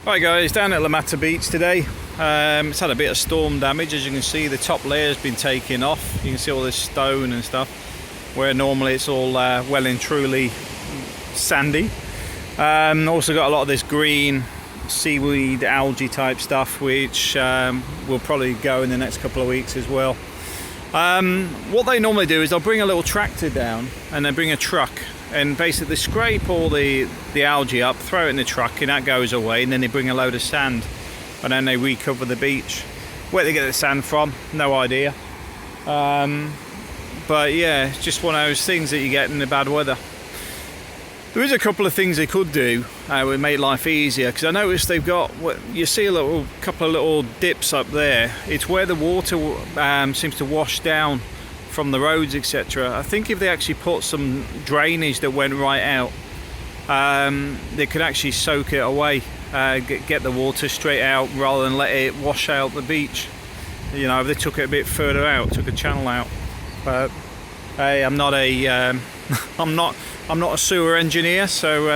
Right guys, down at La Mata Beach today. It's had a bit of storm damage. As you can see, the top layer has been taken off. You can see all this stone and stuff, where normally it's all well and truly sandy. Also got a lot of this green seaweed, algae type stuff, which will probably go in the next couple of weeks as well. What they normally do is they'll bring a little tractor down and then bring a truck and basically scrape all the algae up, throw it in the truck, and that goes away, and then they bring a load of sand and then they recover the beach. Where they get the sand from, no idea. But yeah, it's just one of those things that you get in the bad weather. There is a couple of things they could do would make life easier, because I noticed they've got, you see a couple of little dips up there. It's where the water seems to wash down from the roads, etc. I think if they actually put some drainage that went right out, they could actually soak it away, get the water straight out rather than let it wash out the beach. You know, if they took it a bit further out, took a channel out. But hey, I'm not a sewer engineer, so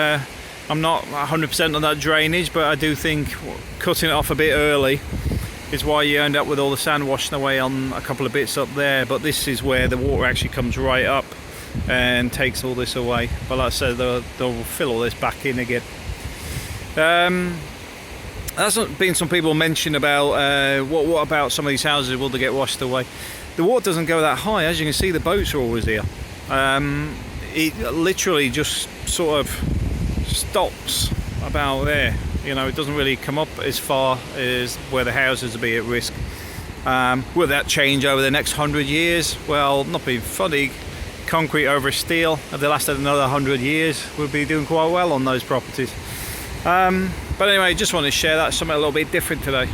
I'm not 100% on that drainage, but I do think cutting it off a bit early is why you end up with all the sand washing away on a couple of bits up there. But this is where the water actually comes right up and takes all this away. But like I said, they'll fill all this back in again. There's been some people mention about what about some of these houses, will they get washed away? The water doesn't go that high. As you can see, the boats are always here. It literally just sort of stops about there. You know, it doesn't really come up as far as where the houses will be at risk. Will that change over the next 100 years? Well, not being funny, concrete over steel, if they lasted another 100 years, we'll be doing quite well on those properties. But anyway, just wanted to share that, something a little bit different today.